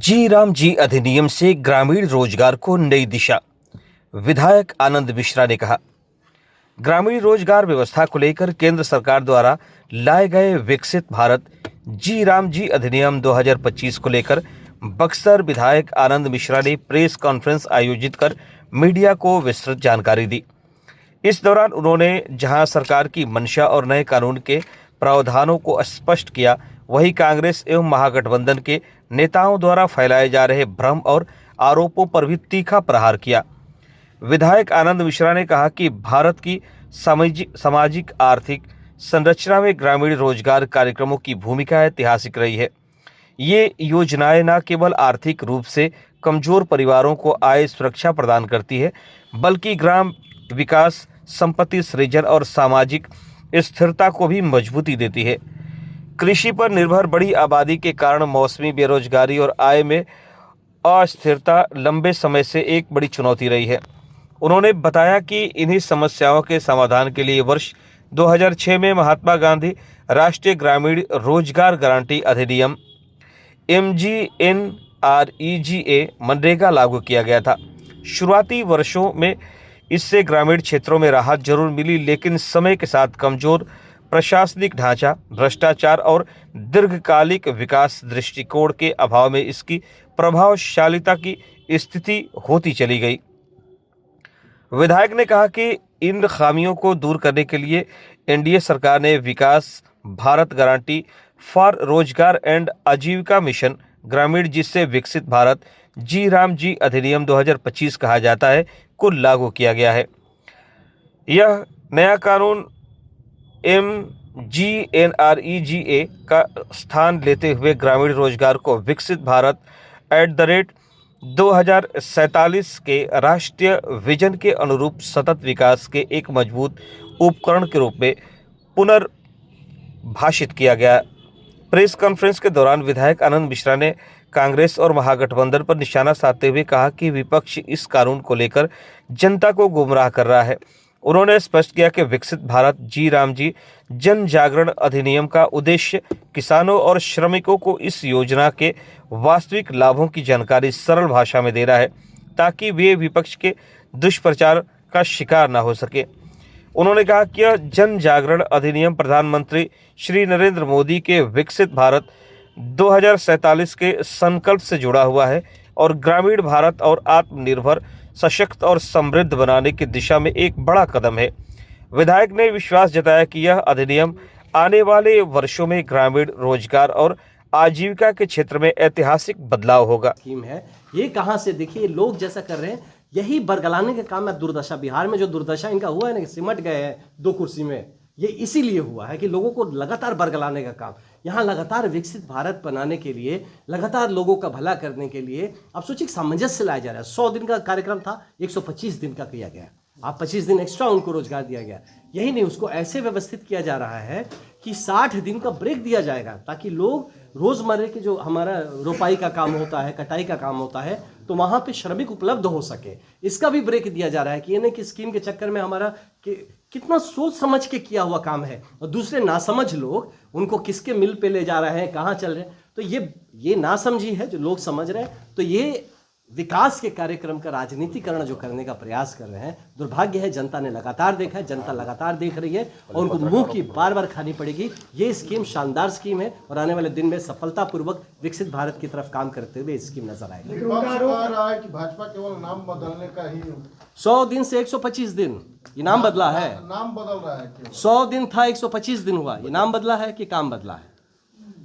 जी राम जी अधिनियम से ग्रामीण रोजगार को नई दिशा। विधायक आनंद मिश्रा ने कहा, ग्रामीण रोजगार व्यवस्था को लेकर केंद्र सरकार द्वारा लाए गए विकसित भारत जी राम जी अधिनियम 2025 को लेकर बक्सर विधायक आनंद मिश्रा ने प्रेस कॉन्फ्रेंस आयोजित कर मीडिया को विस्तृत जानकारी दी। इस दौरान उन्होंने जहां सरकार की मंशा और नए कानून के प्रावधानों को स्पष्ट किया, वहीं कांग्रेस एवं महागठबंधन के नेताओं द्वारा फैलाए जा रहे भ्रम और आरोपों पर भी तीखा प्रहार किया। विधायक आनंद मिश्रा ने कहा कि भारत की सामाजिक आर्थिक संरचना में ग्रामीण रोजगार कार्यक्रमों की भूमिका ऐतिहासिक रही है। ये योजनाएं न केवल आर्थिक रूप से कमजोर परिवारों को आय सुरक्षा प्रदान करती है, बल्कि ग्राम विकास, संपत्ति सृजन और सामाजिक स्थिरता को भी मजबूती देती है। कृषि पर निर्भर बड़ी आबादी के कारण मौसमी बेरोजगारी और आय में अस्थिरता लंबे समय से एक बड़ी चुनौती रही है। उन्होंने बताया कि इन्हीं समस्याओं के समाधान के लिए वर्ष 2006 में महात्मा गांधी राष्ट्रीय ग्रामीण रोजगार गारंटी अधिनियम MGNREGA मनरेगा लागू किया गया था। शुरुआती वर्षों में इससे ग्रामीण क्षेत्रों में राहत जरूर मिली, लेकिन समय के साथ कमजोर प्रशासनिक ढांचा, भ्रष्टाचार और दीर्घकालिक विकास दृष्टिकोण के अभाव में इसकी प्रभावशीलता की स्थिति होती चली गई। विधायक ने कहा कि इन खामियों को दूर करने के लिए एनडीए सरकार ने विकास भारत गारंटी फॉर रोजगार एंड आजीविका मिशन ग्रामीण, जिससे विकसित भारत जी राम जी अधिनियम 2025 कहा जाता है, को लागू किया गया है। यह नया कानून MGNREGA का स्थान लेते हुए ग्रामीण रोजगार को विकसित भारत @2047 के राष्ट्रीय विजन के अनुरूप सतत विकास के एक मजबूत उपकरण के रूप में पुनर्भाषित किया गया। प्रेस कॉन्फ्रेंस के दौरान विधायक आनंद मिश्रा ने कांग्रेस और महागठबंधन पर निशाना साधते हुए कहा कि विपक्ष इस कानून को लेकर जनता को गुमराह कर रहा है। उन्होंने स्पष्ट किया कि विकसित भारत जी राम जी जन जागरण अधिनियम का उद्देश्य किसानों और श्रमिकों को इस योजना के वास्तविक लाभों की जानकारी सरल भाषा में देना है, ताकि वे विपक्ष के दुष्प्रचार का शिकार न हो सके। उन्होंने कहा कि यह जन जागरण अधिनियम प्रधानमंत्री श्री नरेंद्र मोदी के विकसित भारत 2047 के संकल्प से जुड़ा हुआ है और ग्रामीण भारत और आत्मनिर्भर, सशक्त और समृद्ध बनाने की दिशा में एक बड़ा कदम है। विधायक ने विश्वास जताया कि यह अधिनियम आने वाले वर्षों में ग्रामीण रोजगार और आजीविका के क्षेत्र में ऐतिहासिक बदलाव होगा। स्कीम है ये कहां से, देखिए लोग जैसा कर रहे हैं यही बरगलाने का काम है। दुर्दशा बिहार में जो दुर्दशा इनका हुआ है ना, सिमट गए हैं 2 कुर्सी में, ये इसीलिए हुआ है कि लोगों को लगातार बरगलाने का काम। यहाँ लगातार विकसित भारत बनाने के लिए, लगातार लोगों का भला करने के लिए अब सोचिए सामंजस्य लाया जा रहा है। 100 दिन का कार्यक्रम था, 125 दिन का किया गया। आप 25 दिन एक्स्ट्रा उनको रोजगार दिया गया। यही नहीं, उसको ऐसे व्यवस्थित किया जा रहा है कि 60 दिन का ब्रेक दिया जाएगा, ताकि लोग रोजमर्रा के जो हमारा रोपाई का काम होता है, कटाई का काम होता है, तो वहां पे श्रमिक उपलब्ध हो सके। इसका भी ब्रेक दिया जा रहा है कि ये नहीं कि स्कीम के चक्कर में हमारा कितना सोच समझ के किया हुआ काम है और दूसरे नासमझ लोग उनको किसके मिल पे ले जा रहे हैं, कहाँ चल रहे हैं। तो ये नासमझी है जो लोग समझ रहे हैं। तो ये विकास के कार्यक्रम का राजनीतिकरण जो करने का प्रयास कर रहे हैं, दुर्भाग्य है। जनता ने लगातार देखा है, जनता लगातार देख रही है और उनको मुंह की बार खानी पड़ेगी। ये स्कीम शानदार स्कीम है और आने वाले दिन में सफलतापूर्वक विकसित भारत की तरफ काम करते हुए स्कीम नजर आएगी। लेकिन उनका आरोप आ रहा है कि भाजपा केवल नाम बदलने का ही 100 दिन से 125 दिन ये नाम बदला है। नाम बदल रहा है। 100 दिन था, 125 दिन हुआ। ये नाम बदला है कि काम बदला है?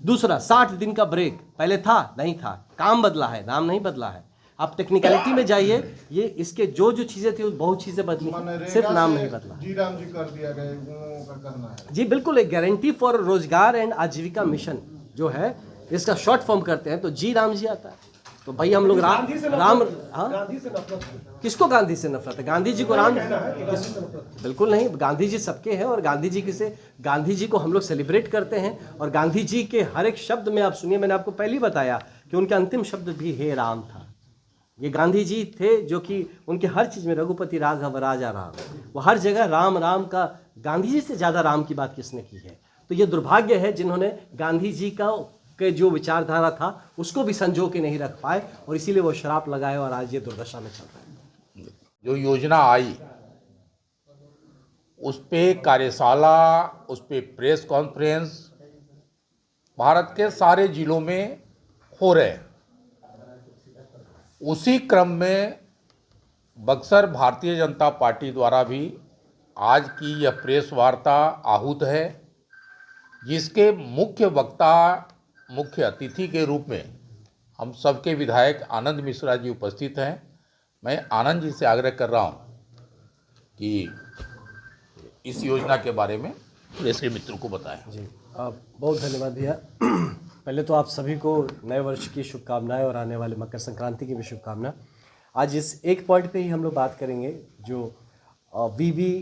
दूसरा 60 दिन का ब्रेक पहले था, नहीं था, काम बदला है, नाम नहीं बदला है। आप टेक्निकलिटी में जाइए, ये इसके जो चीजें थी बहुत चीजें बदली, सिर्फ नाम नहीं बदला। जी राम जी कर दिया गया का करना है। जी बिल्कुल, एक गारंटी फॉर रोजगार एंड आजीविका मिशन जो है, इसका शॉर्ट फॉर्म करते हैं तो जी राम जी आता है। तो भाई हम लोग राम किसको गांधी से नफरत है? गांधी जी को राम बिल्कुल नहीं। गांधी जी सबके हैं और गांधी जी को हम लोग सेलिब्रेट करते हैं। और गांधी जी के हर एक शब्द में आप सुनिए, मैंने आपको पहले ही बताया कि उनका अंतिम शब्द भी हे राम था। ये गांधी जी थे जो कि उनके हर चीज में रघुपति राघव राजा राम, वो हर जगह राम राम का। गांधी जी से ज्यादा राम की बात किसने की है? तो ये दुर्भाग्य है जिन्होंने गांधी जी का के जो विचारधारा था उसको भी संजो के नहीं रख पाए और इसीलिए वो शराब लगाए और आज ये दुर्दशा में चल रहा है। जो योजना आई उस पे कार्यशाला, उस पे प्रेस कॉन्फ्रेंस भारत के सारे जिलों में हो रहे हैं। उसी क्रम में बक्सर भारतीय जनता पार्टी द्वारा भी आज की यह प्रेस वार्ता आहूत है, जिसके मुख्य वक्ता, मुख्य अतिथि के रूप में हम सबके विधायक आनंद मिश्रा जी उपस्थित हैं। मैं आनंद जी से आग्रह कर रहा हूं कि इस योजना के बारे में प्रेस के मित्रों को बताएं। जी बहुत धन्यवाद भैया। पहले तो आप सभी को नए वर्ष की शुभकामनाएं और आने वाले मकर संक्रांति की भी शुभकामनाएं। आज इस एक पॉइंट पे ही हम लोग बात करेंगे जो वीबी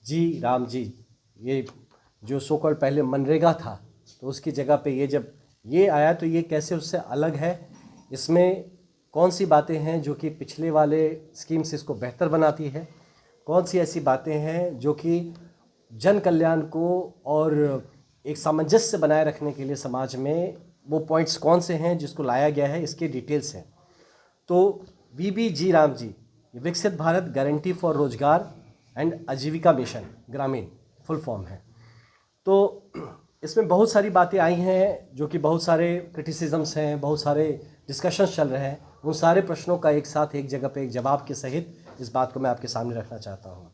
जी राम जी, ये जो सो कॉल्ड पहले मनरेगा था, तो उसकी जगह पे ये जब ये आया तो ये कैसे उससे अलग है, इसमें कौन सी बातें हैं जो कि पिछले वाले स्कीम से इसको बेहतर बनाती है, कौन सी ऐसी बातें हैं जो कि जन कल्याण को और एक सामंजस्य बनाए रखने के लिए समाज में वो पॉइंट्स कौन से हैं जिसको लाया गया है, इसके डिटेल्स हैं। तो वीबी जी राम जी, विकसित भारत गारंटी फॉर रोजगार एंड आजीविका मिशन ग्रामीण फुल फॉर्म है। तो इसमें बहुत सारी बातें आई हैं जो कि बहुत सारे क्रिटिसिजम्स हैं, बहुत सारे डिस्कशंस चल रहे हैं। उन सारे प्रश्नों का एक साथ एक जगह पे एक जवाब के सहित इस बात को मैं आपके सामने रखना चाहता हूँ।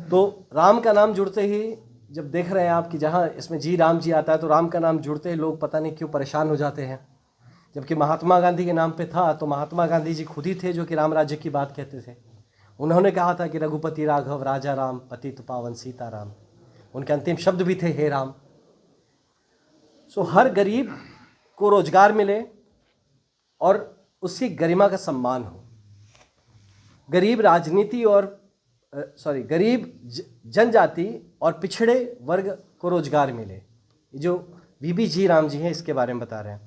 तो राम का नाम जुड़ते ही जब देख रहे हैं आप कि जहाँ इसमें जी राम जी आता है तो राम का नाम जुड़ते ही लोग पता नहीं क्यों परेशान हो जाते हैं, जबकि महात्मा गांधी के नाम पे था तो महात्मा गांधी जी खुद ही थे जो कि राम राज्य की बात कहते थे। उन्होंने कहा था कि रघुपति राघव राजा राम पतित पावन सीता राम, उनके अंतिम शब्द भी थे हे राम। सो हर गरीब को रोजगार मिले और उसकी गरिमा का सम्मान हो। गरीब राजनीति और गरीब जनजाति और पिछड़े वर्ग को रोजगार मिले। जो वीबी जी राम जी हैं इसके बारे में बता रहे हैं।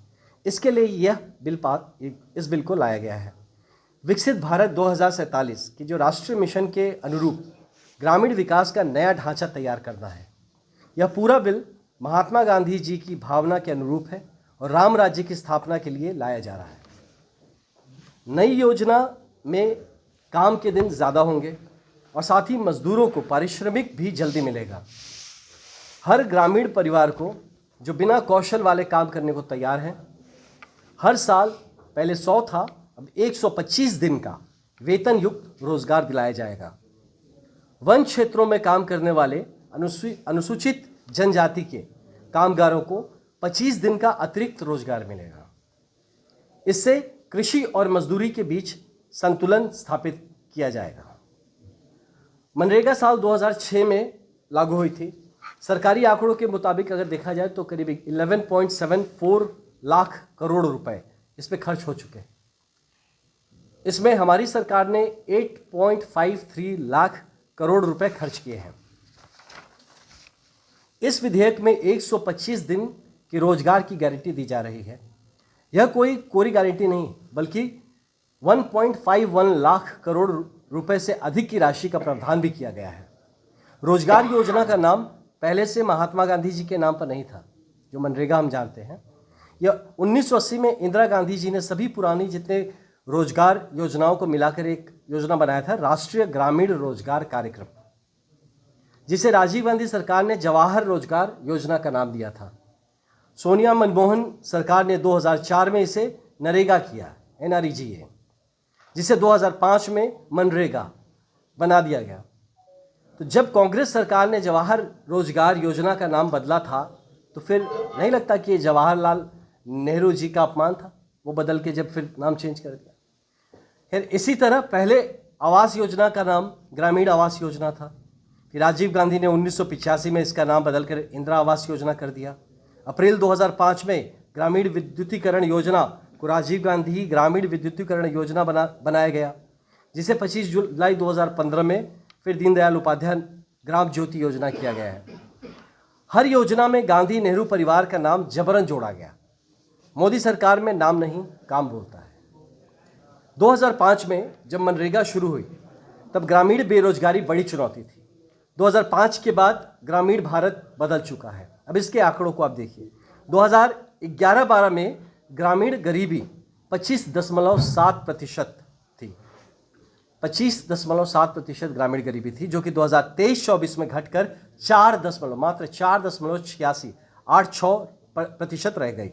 इसके लिए यह इस बिल को लाया गया है। विकसित भारत 2047 की जो राष्ट्रीय मिशन के अनुरूप ग्रामीण विकास का नया ढांचा तैयार करना है। यह पूरा बिल महात्मा गांधी जी की भावना के अनुरूप है और राम राज्य की स्थापना के लिए लाया जा रहा है। नई योजना में काम के दिन ज़्यादा होंगे और साथ ही मजदूरों को पारिश्रमिक भी जल्दी मिलेगा। हर ग्रामीण परिवार को जो बिना कौशल वाले काम करने को तैयार हैं, हर साल पहले 100 था, अब 125 दिन का वेतन युक्त रोजगार दिलाया जाएगा। वन क्षेत्रों में काम करने वाले अनुसूचित जनजाति के कामगारों को 25 दिन का अतिरिक्त रोजगार मिलेगा। इससे कृषि और मजदूरी के बीच संतुलन स्थापित किया जाएगा। मनरेगा साल 2006 में लागू हुई थी। सरकारी आंकड़ों के मुताबिक अगर देखा जाए तो करीब 11.74 लाख करोड़ रुपए इस पे खर्च हो चुके हैं। इसमें हमारी सरकार ने 8.53 लाख करोड़ रुपए खर्च किए हैं। इस विधेयक में 125 दिन की रोजगार की गारंटी दी जा रही है। यह कोई कोरी गारंटी नहीं बल्कि 1.51 लाख करोड़ रुपए से अधिक की राशि का प्रावधान भी किया गया है। रोजगार योजना का नाम पहले से महात्मा गांधी जी के नाम पर नहीं था, जो मनरेगा हम जानते हैं। यह 1980 में इंदिरा गांधी जी ने सभी पुरानी जितने रोजगार योजनाओं को मिलाकर एक योजना बनाया था, राष्ट्रीय ग्रामीण रोजगार कार्यक्रम, जिसे राजीव गांधी सरकार ने जवाहर रोजगार योजना का नाम दिया था। सोनिया मनमोहन सरकार ने 2004 में इसे नरेगा किया, NREGA, जिसे 2005 में मनरेगा बना दिया गया। तो जब कांग्रेस सरकार ने जवाहर रोजगार योजना का नाम बदला था तो फिर नहीं लगता कि ये जवाहरलाल नेहरू जी का अपमान था, वो बदल के जब फिर नाम चेंज कर दिया। फिर इसी तरह पहले आवास योजना का नाम ग्रामीण आवास योजना था, फिर राजीव गांधी ने 1985 में इसका नाम बदलकर इंदिरा आवास योजना कर दिया। अप्रैल 2005 में ग्रामीण विद्युतीकरण योजना को राजीव गांधी ग्रामीण विद्युतीकरण योजना बनाया गया, जिसे 25 जुलाई 2015 में फिर दीनदयाल उपाध्याय ग्राम ज्योति योजना किया गया है। हर योजना में गांधी नेहरू परिवार का नाम जबरन जोड़ा गया। मोदी सरकार में नाम नहीं काम बोलता है। 2005 में जब मनरेगा शुरू हुई तब ग्रामीण बेरोजगारी बड़ी चुनौती थी। 2005 के बाद ग्रामीण भारत बदल चुका है। अब इसके आंकड़ों को आप देखिए। 11-12 में ग्रामीण गरीबी 25.7% थी। 25.7% ग्रामीण गरीबी थी, जो कि 2023-24 में घटकर 4.86% रह गई।